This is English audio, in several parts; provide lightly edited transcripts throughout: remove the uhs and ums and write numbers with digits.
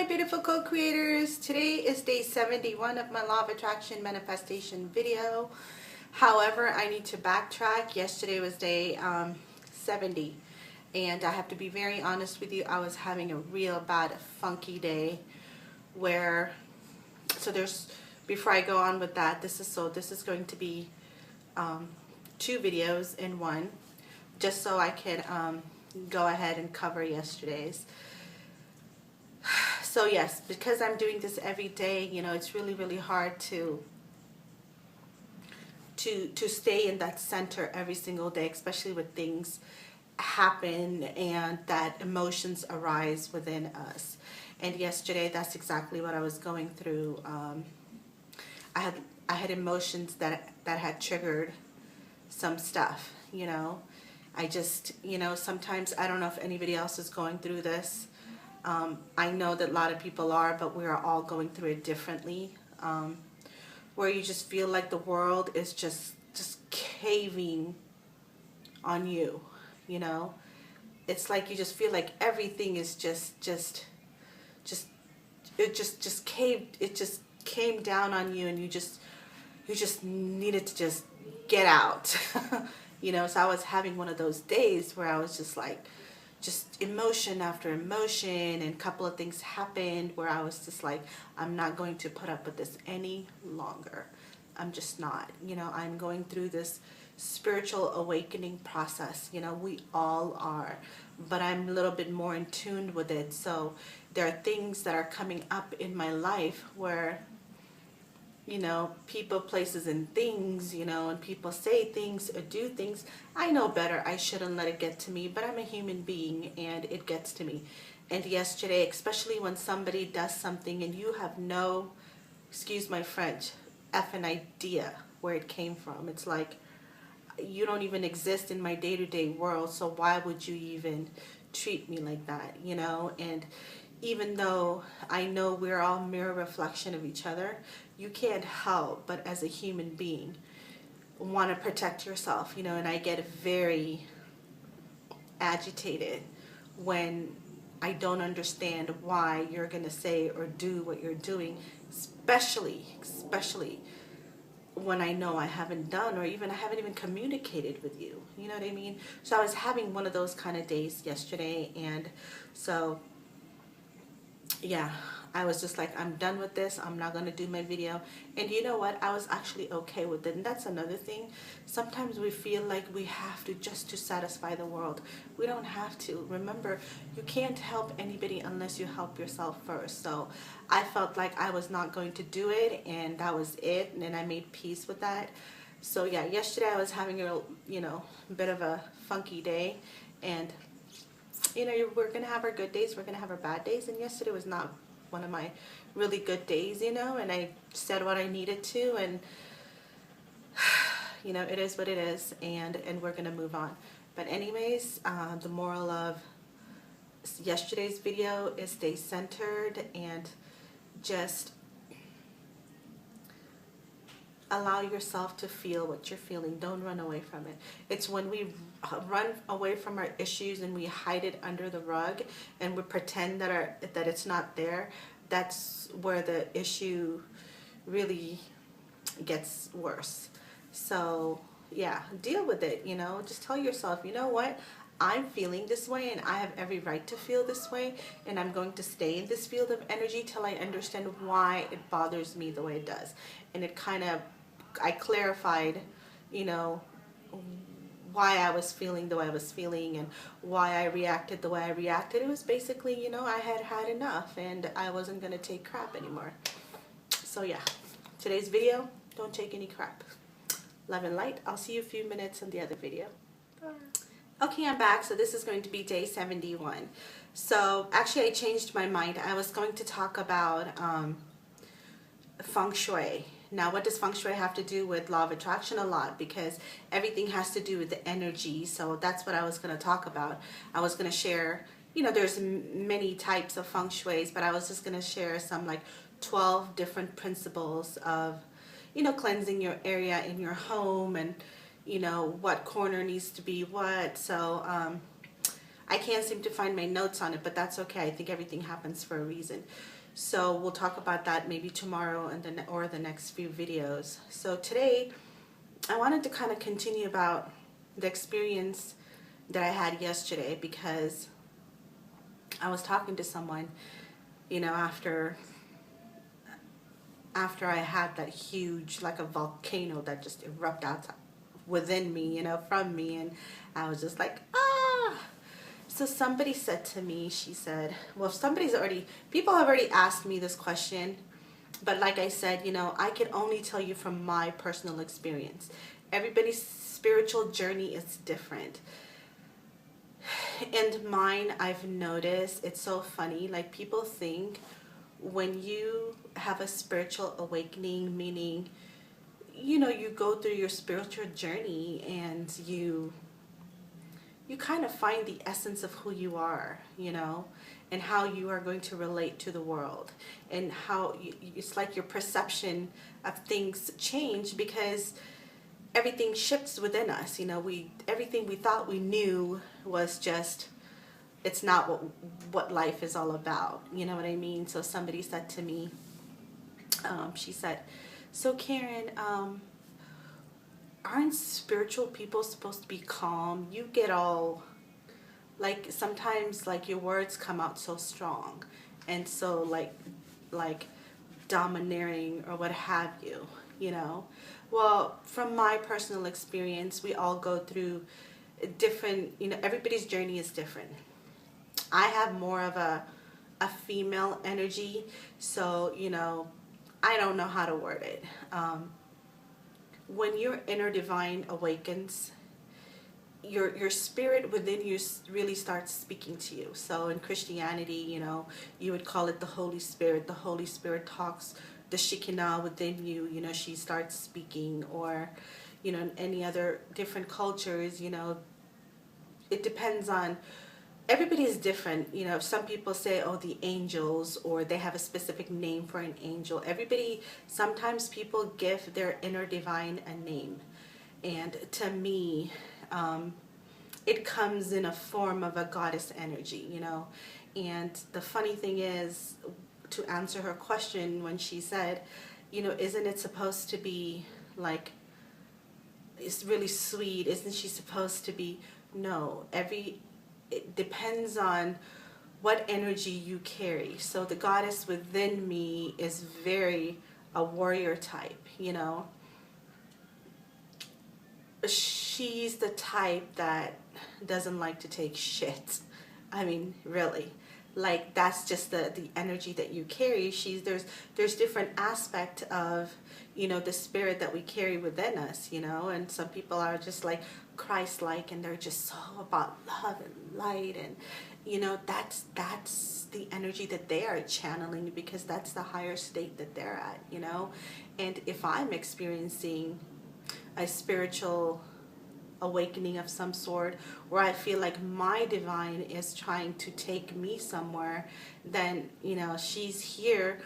my beautiful co-creators. Today is day 71 of my Law of Attraction manifestation video. However, I need to backtrack. Yesterday was day 70, and I have to be very honest with you. I was having a real bad funky day where, before I go on with that, this is going to be two videos in one, just so I could go ahead and cover yesterday's. So yes, because I'm doing this every day, you know, it's really hard to stay in that center every single day, especially when things happen and that emotions arise within us. And yesterday, that's exactly what I was going through. I had emotions that had triggered some stuff, you know. I just, you know, sometimes I don't know if anybody else is going through this. I know that a lot of people are, but we are all going through it differently, where you just feel like the world is just caving on you, you know. It's like you just feel like everything is just caved, it just came down on you, and you just needed to just get out. You know, so I was having one of those days where I was just like, just emotion after emotion, and a couple of things happened where I was just like, I'm not going to put up with this any longer. I'm just not, you know. I'm going through this spiritual awakening process, you know. We all are, but I'm a little bit more in tune with it. So there are things that are coming up in my life where, you know, people, places, and things, you know, and people say things or do things. I know better. I shouldn't let it get to me, but I'm a human being and it gets to me. And yesterday, especially when somebody does something and you have no, excuse my French, effing idea where it came from. It's like, you don't even exist in my day-to-day world, so why would you even treat me like that, you know? And even though I know we're all mirror reflection of each other, you can't help but as a human being want to protect yourself, you know. And I get very agitated when I don't understand why you're going to say or do what you're doing, especially when I know I haven't done, or even I haven't even communicated with you, you know what I mean? So I was having one of those kind of days yesterday, and so yeah, I was just like, I'm done with this. I'm not going to do my video. And you know what? I was actually okay with it. And that's another thing. Sometimes we feel like we have to just to satisfy the world. We don't have to. Remember, you can't help anybody unless you help yourself first. So I felt like I was not going to do it, and that was it. And then I made peace with that. So yeah, yesterday I was having a, you know, bit of a funky day, and you know, we're going to have our good days, we're going to have our bad days, and yesterday was not one of my really good days, you know, and I said what I needed to, and you know, it is what it is, and we're going to move on. But anyways, the moral of yesterday's video is stay centered and just allow yourself to feel what you're feeling. Don't run away from it. It's when we run away from our issues and we hide it under the rug and we pretend that it's not there, that's where the issue really gets worse. So yeah, deal with it, you know. Just tell yourself, you know what, I'm feeling this way and I have every right to feel this way, and I'm going to stay in this field of energy till I understand why it bothers me the way it does. And it kind of, I clarified, you know, why I was feeling the way I was feeling and why I reacted the way I reacted. It was basically, you know, I had had enough and I wasn't going to take crap anymore. So yeah, today's video, don't take any crap. Love and light. I'll see you a few minutes in the other video. Bye. Okay, I'm back. So this is going to be day 71. So actually I changed my mind. I was going to talk about feng shui. Now, what does feng shui have to do with law of attraction? A lot, because everything has to do with the energy. So that's what I was going to talk about. I was going to share, you know, there's many types of feng shuis, but I was just going to share some like 12 different principles of, you know, cleansing your area in your home, and you know what corner needs to be what. So I can't seem to find my notes on it, but that's okay. I think everything happens for a reason. So we'll talk about that maybe tomorrow and then or the next few videos. So today I wanted to kind of continue about the experience that I had yesterday, because I was talking to someone, you know, after I had that huge, like a volcano that just erupted out within me, you know, from me, and I was just like, ah. So somebody said to me, she said, well, people have already asked me this question, but like I said, you know, I can only tell you from my personal experience. Everybody's spiritual journey is different. And mine, I've noticed, it's so funny, like people think when you have a spiritual awakening, meaning, you know, you go through your spiritual journey and you kind of find the essence of who you are, you know, and how you are going to relate to the world, and how it's like your perception of things change, because everything shifts within us, you know. Everything we thought we knew was just, it's not what life is all about, you know what I mean? So somebody said to me, she said, so Karen, aren't spiritual people supposed to be calm? You get all, like, sometimes like your words come out so strong and so like domineering or what have you, you know. Well, from my personal experience, we all go through different, you know, everybody's journey is different. I have more of a female energy, so, you know, I don't know how to word it. When your inner divine awakens, your spirit within you really starts speaking to you. So in Christianity, you know, you would call it the Holy Spirit. The Holy Spirit talks, the Shekinah within you, you know, she starts speaking. Or, you know, in any other different cultures, you know, it depends on, everybody is different. You know, some people say, oh, the angels, or they have a specific name for an angel. Sometimes people give their inner divine a name. And to me, it comes in a form of a goddess energy, you know. And the funny thing is, to answer her question when she said, you know, isn't it supposed to be like, it's really sweet, isn't she supposed to be? No, it depends on what energy you carry. So the goddess within me is very a warrior type, you know. She's the type that doesn't like to take shit. I mean, really. Like, that's just the energy that you carry. There's different aspect of, you know, the spirit that we carry within us, you know. And some people are just like Christ-like, and they're just so about love and light, and, you know, that's the energy that they are channeling, because that's the higher state that they're at, you know. And if I'm experiencing a spiritual awakening of some sort, where I feel like my divine is trying to take me somewhere, then, you know, she's here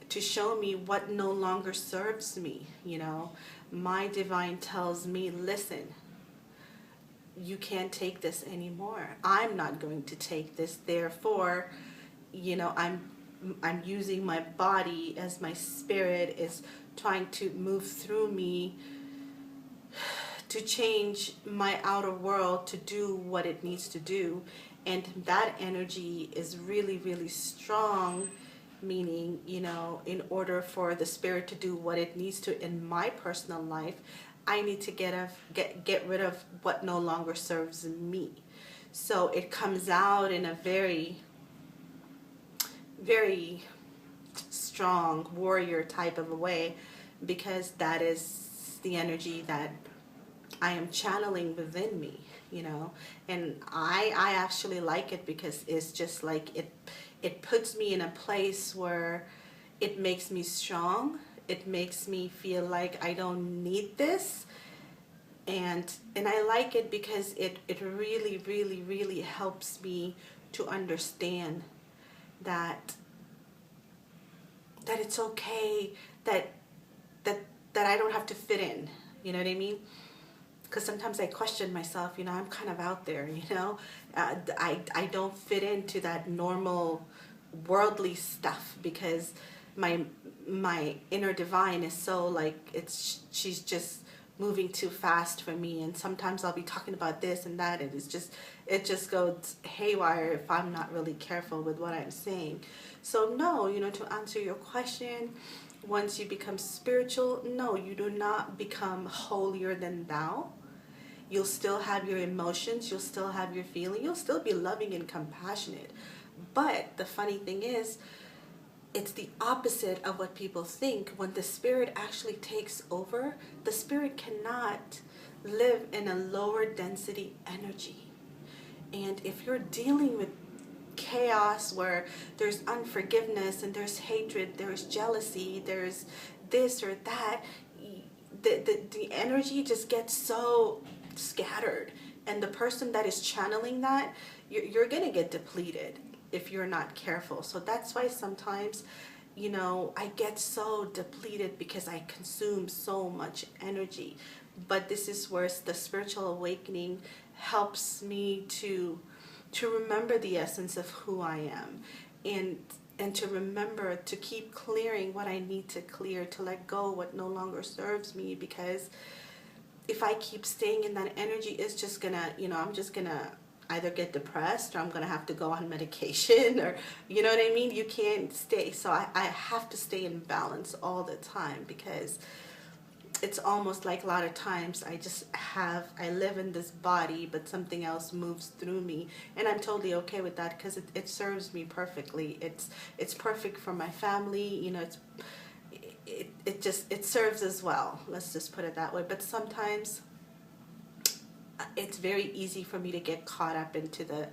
to show me what no longer serves me, you know. My divine tells me, listen, you can't take this anymore. I'm not going to take this. Therefore, you know, I'm using my body as my spirit is trying to move through me to change my outer world to do what it needs to do. And that energy is really, really strong, meaning, you know, in order for the spirit to do what it needs to in my personal life, I need to get rid of what no longer serves me. So it comes out in a very, very strong warrior type of a way, because that is the energy that I am channeling within me, you know. And I actually like it, because it's just like it puts me in a place where it makes me strong. It makes me feel like I don't need this. And I like it because it really, really, really helps me to understand that it's okay, that I don't have to fit in. You know what I mean? because sometimes I question myself, you know, I'm kind of out there, you know, I don't fit into that normal worldly stuff because my inner divine is so like she's just moving too fast for me, and sometimes I'll be talking about this and that, and it just goes haywire if I'm not really careful with what I'm saying. So no, you know, to answer your question, once you become spiritual, no, you do not become holier than thou. You'll still have your emotions, you'll still have your feeling, you'll still be loving and compassionate. But the funny thing is, it's the opposite of what people think. When the spirit actually takes over, the spirit cannot live in a lower density energy. And if you're dealing with chaos where there's unforgiveness and there's hatred, there's jealousy, there's this or that, the energy just gets so scattered. And the person that is channeling that, you're going to get depleted if you're not careful. So that's why sometimes, you know, I get so depleted because I consume so much energy. But this is where the spiritual awakening helps me to remember the essence of who I am, and to remember to keep clearing what I need to clear, to let go what no longer serves me. Because if I keep staying in that energy, it's just gonna, you know, I'm just gonna either get depressed, or I'm gonna have to go on medication, or, you know what I mean? You can't stay. So I have to stay in balance all the time, because it's almost like a lot of times I live in this body, but something else moves through me, and I'm totally okay with that, because it serves me perfectly. It's perfect for my family, you know. It serves as well, let's just put it that way. But sometimes it's very easy for me to get caught up into the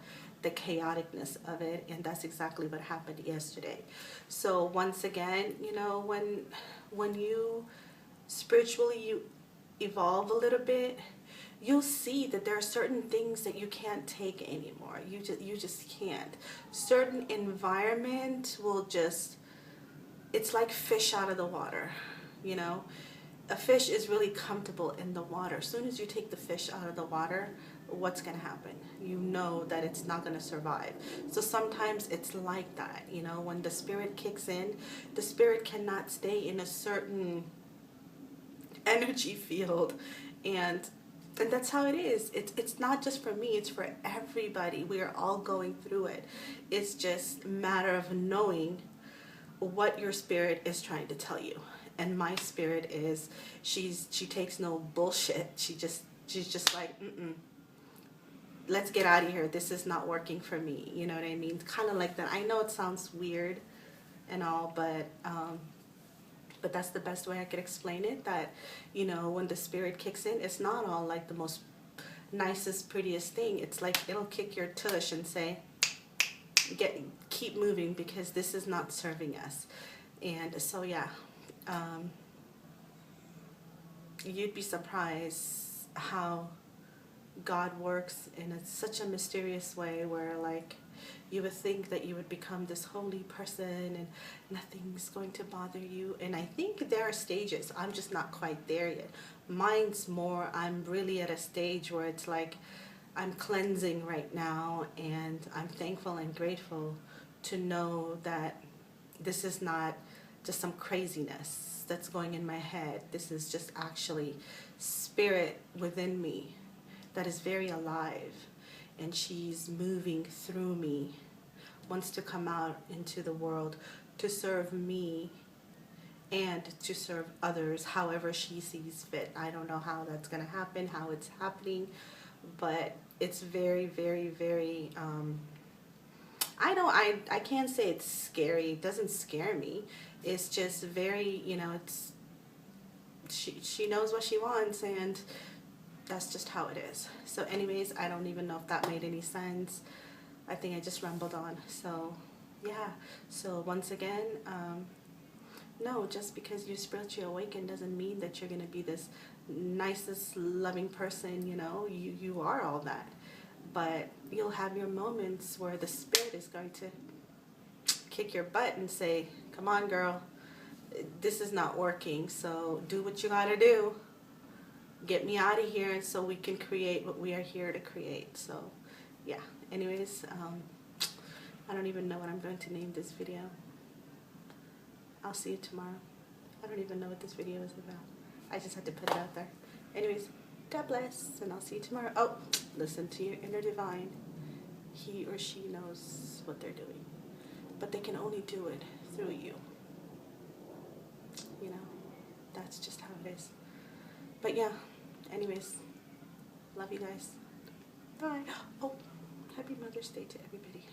chaoticness of it, and that's exactly what happened yesterday. So once again, you know, when you spiritually you evolve a little bit, you'll see that there are certain things that you can't take anymore. You just can't. Certain environment will just, it's like fish out of the water, you know. A fish is really comfortable in the water. As soon as you take the fish out of the water, what's going to happen? You know that it's not going to survive. So sometimes it's like that, you know, when the spirit kicks in, the spirit cannot stay in a certain energy field, and that's how it is. It's not just for me, it's for everybody. We are all going through it. It's just a matter of knowing what your spirit is trying to tell you. And my spirit is, she takes no bullshit. She's just like, let's get out of here. This is not working for me. You know what I mean? Kind of like that. I know it sounds weird and all, but that's the best way I could explain it. That, you know, when the spirit kicks in, it's not all like the most nicest, prettiest thing. It's like it'll kick your tush and say, keep moving, because this is not serving us. And so yeah, you'd be surprised how God works in such a mysterious way, where like you would think that you would become this holy person and nothing's going to bother you. And I think there are stages. I'm just not quite there yet. Mine's more, I'm really at a stage where it's like I'm cleansing right now, and I'm thankful and grateful to know that this is not just some craziness that's going in my head. This is just actually spirit within me that is very alive, and she's moving through me, wants to come out into the world to serve me and to serve others however she sees fit. I don't know how that's going to happen, how it's happening, but it's very, very, very, I can't say it's scary. It doesn't scare me. It's just very, you know, it's, she knows what she wants, and that's just how it is. So anyways, I don't even know if that made any sense. I think I just rambled on. So yeah, so once again, no, just because you're spiritually awakened doesn't mean that you're going to be this nicest, loving person, you know. You are all that. But you'll have your moments where the spirit is going to kick your butt and say, come on, girl, this is not working, so do what you gotta do. get me out of here, and so we can create what we are here to create. So yeah, anyways, I don't even know what I'm going to name this video. I'll see you tomorrow. I don't even know what this video is about. I just had to put it out there. Anyways, God bless, and I'll see you tomorrow. Oh, listen to your inner divine. He or she knows what they're doing, but they can only do it through you. You know, that's just how it is. But yeah, anyways, love you guys. Bye. Oh, happy Mother's Day to everybody.